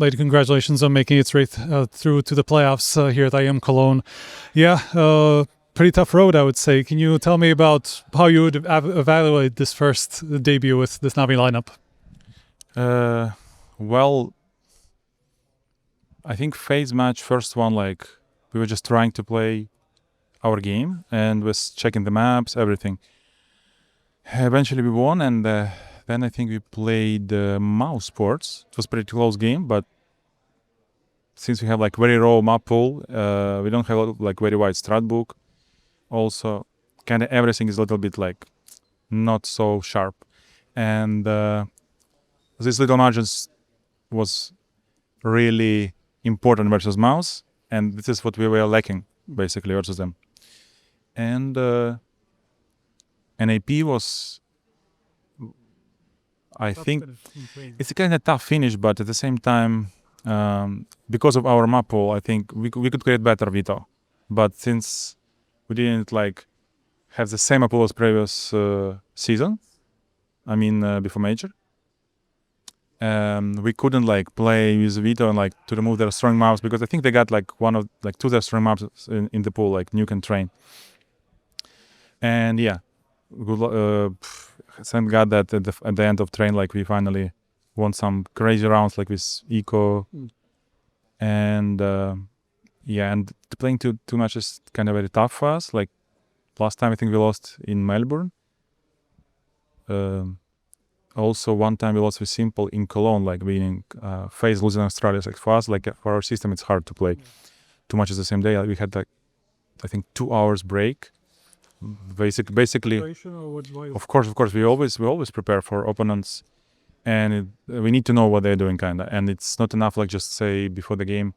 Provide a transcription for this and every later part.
Lady, congratulations on making it straight through to the playoffs here at IEM Cologne. Yeah, pretty tough road, I would say. Can you tell me about how you would evaluate this first debut with this NAVI lineup? Well, I think FaZe match, first one, like, we were just trying to play our game and was checking the maps, everything. Eventually we won, and then I think we played mouse sports. It was a pretty close game, but since we have like very raw map pool, we don't have like very wide strat book. Also, kind of everything is a little bit like not so sharp, and this little margins was really important versus mouse, and this is what we were lacking basically versus them. And NAP was, I think, it's a kind of tough finish, but at the same time, because of our map pool, I think we could create better veto. But since we didn't like have the same map pool as previous season, I mean before major, we couldn't like play with veto and like to remove their strong maps, because I think they got like two of their strong maps in the pool, like Nuke and Train. And yeah, thank God that at the end of Train, like we finally won some crazy rounds, like with Eco, and yeah, and playing two matches kind of very tough for us. Like last time, I think we lost in Melbourne. Also, one time we lost with s1mple in Cologne, like winning FaZe losing Australia. Like for us, like for our system, it's hard to play two matches the same day. Like, we had like I think 2 hours break. Basically, of course, we always prepare for opponents, and we need to know what they're doing, kinda. And it's not enough like just say before the game,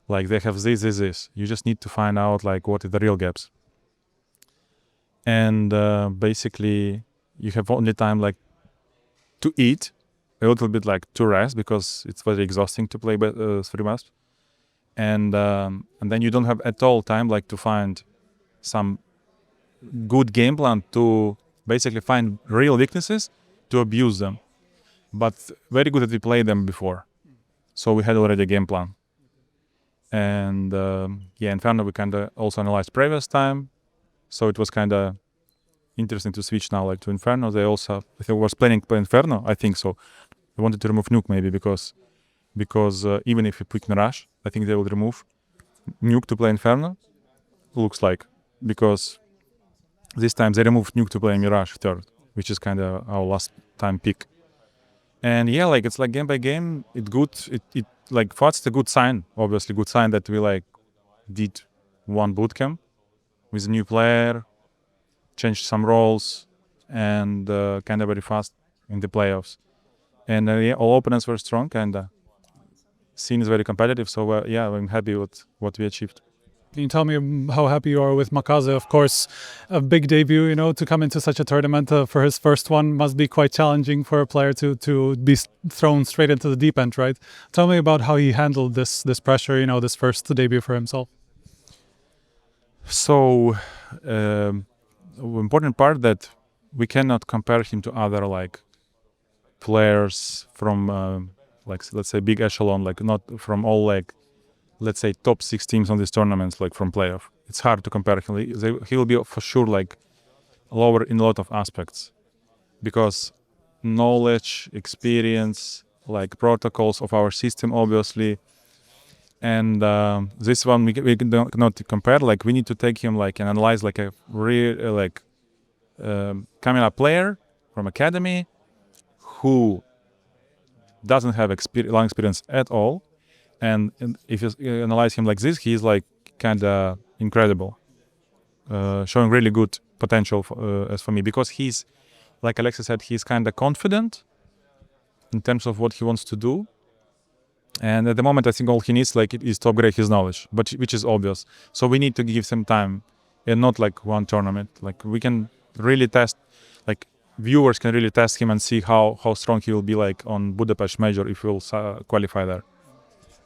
like they have this. You just need to find out like what are the real gaps. And basically, you have only time like to eat, a little bit like to rest, because it's very exhausting to play 3 maps. And then you don't have at all time like to find some good game plan to basically find real weaknesses to abuse them. But very good that we played them before, so we had already a game plan. And yeah, Inferno we kind of also analyzed previous time, so it was kind of interesting to switch now like to Inferno. They also, I think, was planning to play Inferno, I think so. They wanted to remove Nuke maybe because even if we pick Mirage, I think they will remove Nuke to play Inferno, looks like, because this time they removed Nuke to play Mirage third, which is kind of our last time pick. And yeah, like it's like game by game, it's good. It like for us it's a good sign, obviously good sign that we like did one bootcamp with a new player, changed some roles, and kind of very fast in the playoffs. And yeah, all opponents were strong, and scene is very competitive. So yeah, I'm happy with what we achieved. Can you tell me how happy you are with makazze? Of course, a big debut, you know, to come into such a tournament for his first one must be quite challenging for a player to be thrown straight into the deep end, right? Tell me about how he handled this pressure, you know, this first debut for himself. So, important part that we cannot compare him to other like players from like let's say big echelon, like not from all like let's say top 6 teams on these tournaments, like from playoff. It's hard to compare him. He will be for sure like lower in a lot of aspects, because knowledge, experience, like protocols of our system, obviously. And this one we cannot compare. Like we need to take him like and analyze like a real like coming up player from academy who doesn't have long experience at all. And if you analyze him like this, he's like kind of incredible, showing really good potential as for me, because he's, like Alexis said, he's kind of confident in terms of what he wants to do. And at the moment, I think all he needs like is to upgrade his knowledge, but which is obvious. So we need to give some time, and not like one tournament. Like we can really test, like viewers can really test him and see how strong he will be like on Budapest Major if we'll qualify there.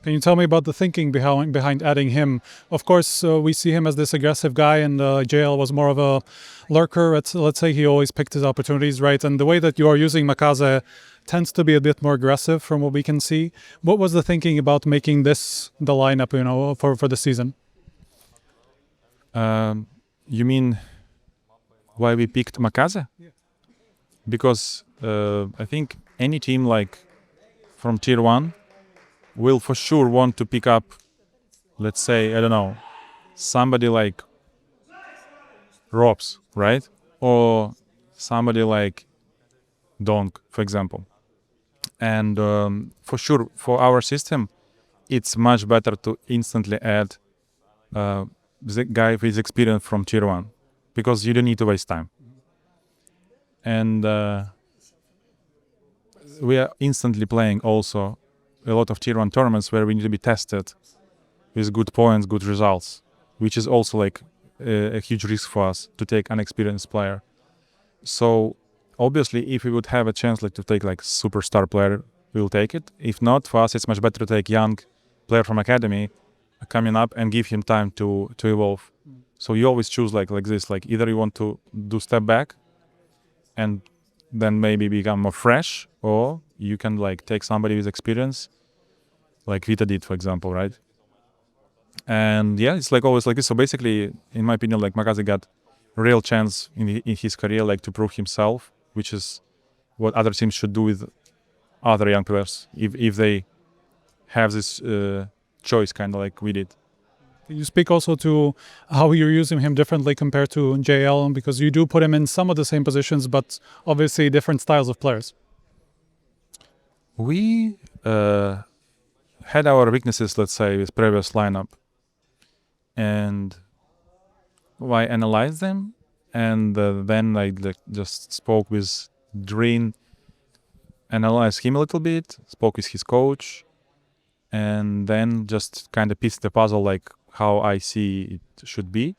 Can you tell me about the thinking behind adding him? Of course, we see him as this aggressive guy, and JL was more of a lurker. Let's say he always picked his opportunities, right? And the way that you are using makazze tends to be a bit more aggressive from what we can see. What was the thinking about making this the lineup, you know, for the season? You mean why we picked makazze? Yeah. Because I think any team like from tier 1 will for sure want to pick up, let's say, I don't know, somebody like Robs, right? Or somebody like Donk, for example. And for sure, for our system, it's much better to instantly add the guy with experience from tier 1, because you don't need to waste time. And we are instantly playing also a lot of tier 1 tournaments where we need to be tested with good points, good results, which is also like a huge risk for us to take an experienced player. So obviously, if we would have a chance like to take like superstar player, we'll take it. If not, for us, it's much better to take young player from academy coming up and give him time to evolve. So you always choose like this, like either you want to do step back and then maybe become more fresh, or you can like take somebody with experience, like Vita did, for example, right? And yeah, it's like always like this. So basically, in my opinion, like makazze got a real chance in his career, like to prove himself, which is what other teams should do with other young players if they have this choice, kind of like we did. Can you speak also to how you're using him differently compared to JL? Because you do put him in some of the same positions, but obviously different styles of players. We had our weaknesses, let's say, with previous lineup, and I analyzed them, and then I just spoke with Drin, analyzed him a little bit, spoke with his coach, and then just kind of pieced the puzzle like how I see it should be.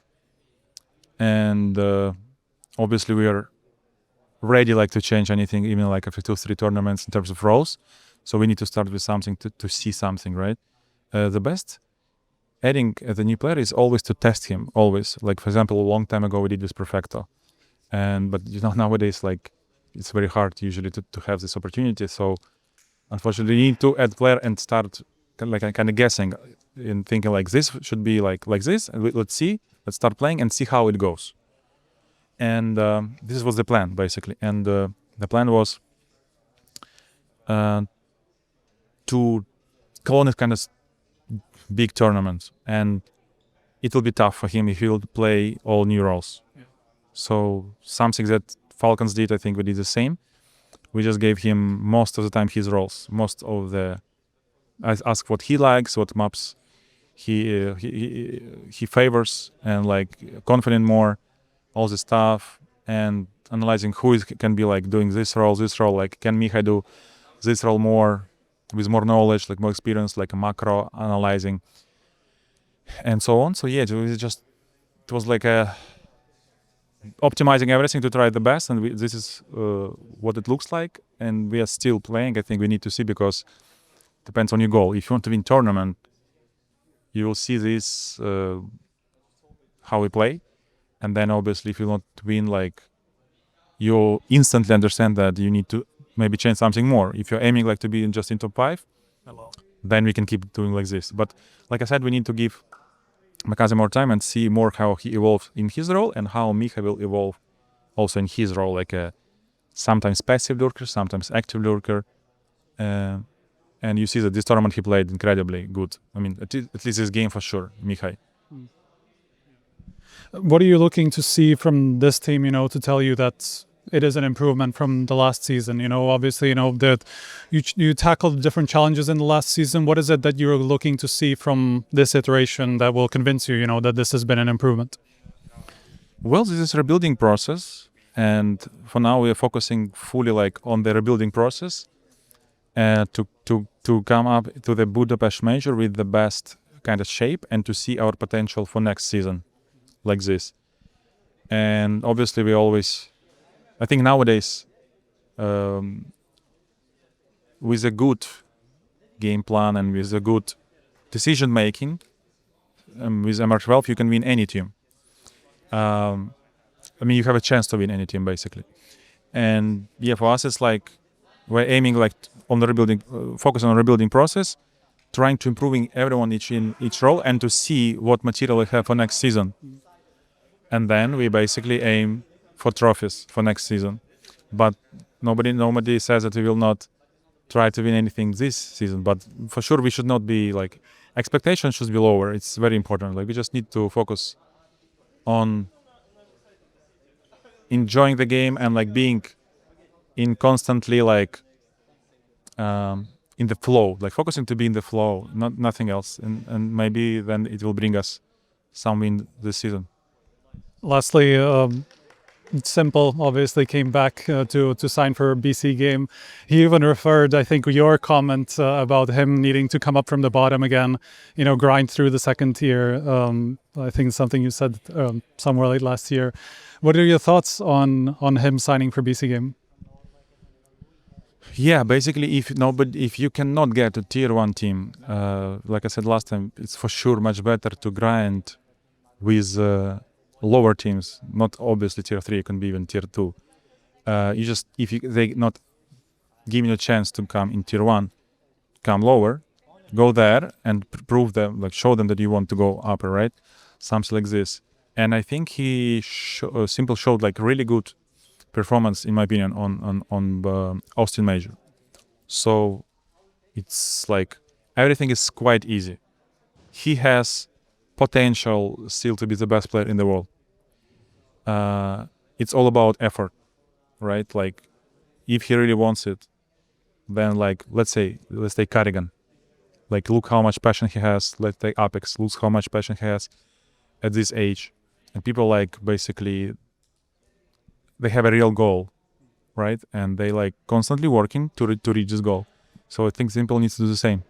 And obviously we are ready like to change anything, even like after 2-3 tournaments in terms of roles. So we need to start with something to see something, right? The best adding the new player is always to test him, always. Like for example, a long time ago we did with Perfecto. But you know, nowadays like it's very hard usually to have this opportunity. So unfortunately you need to add player and start kind of guessing and thinking like this should be like this, and let's start playing and see how it goes. And this was the plan basically. And the plan was to Cologne is kind of big tournament, and it will be tough for him if he will play all new roles. Yeah. So something that Falcons did, I think we did the same. We just gave him most of the time his roles, I ask what he likes, what maps he favors, and like confident more, all the stuff, and analyzing who can be like doing this role, like can Mihai do this role more with more knowledge, like more experience, like a macro analyzing, and so on. So yeah, it was like optimizing everything to try the best, and this is what it looks like. And we are still playing. I think we need to see, because depends on your goal. If you want to win tournament, you will see this how we play, and then obviously if you want to win, like you instantly understand that you need to maybe change something more. If you're aiming like to be just in top 5, then we can keep doing like this. But like I said, we need to give makazze more time and see more how he evolves in his role, and how Miha will evolve also in his role, like a sometimes passive lurker, sometimes active lurker. And you see that this tournament he played incredibly good. I mean, at least this game for sure, Mihai. What are you looking to see from this team, you know, to tell you that it is an improvement from the last season? You know, obviously, you know, that you tackled different challenges in the last season. What is it that you're looking to see from this iteration that will convince you, you know, that this has been an improvement? Well, this is a rebuilding process, and for now we are focusing fully like on the rebuilding process, to come up to the Budapest Major with the best kind of shape, and to see our potential for next season, like this. And obviously we always, I think nowadays, with a good game plan and with a good decision making, with MR12 you can win any team. I mean, you have a chance to win any team basically. And yeah, for us it's like we're aiming like on the rebuilding, focus on the rebuilding process, trying to improving everyone in each role and to see what material we have for next season. And then we basically aim for trophies for next season. But nobody says that we will not try to win anything this season. But for sure, we should not be like, expectations should be lower. It's very important. Like, we just need to focus on enjoying the game and like being in constantly like in the flow, like focusing to be in the flow, nothing else. And maybe then it will bring us some win this season. Lastly, s1mple obviously came back to sign for BC.Game. He even referred, I think, your comment about him needing to come up from the bottom again, you know, grind through the second tier. I think it's something you said somewhere late last year. What are your thoughts on him signing for BC.Game? Yeah, basically, if you cannot get a tier 1 team, like I said last time, it's for sure much better to grind with lower teams, not obviously tier 3, it can be even tier 2. You just, they not giving you a chance to come in tier 1, come lower, go there and prove them, like show them that you want to go upper, right? Something like this. And I think s1mple showed like really good performance, in my opinion, on the Austin Major. So it's like everything is quite easy. He has potential still to be the best player in the world. It's all about effort, right? Like, if he really wants it, then like, let's take Carrigan. Like, look how much passion he has. Let's take Apex. Look how much passion he has at this age. And people like basically, they have a real goal, right? And they like constantly working to reach this goal. So I think s1mple needs to do the same.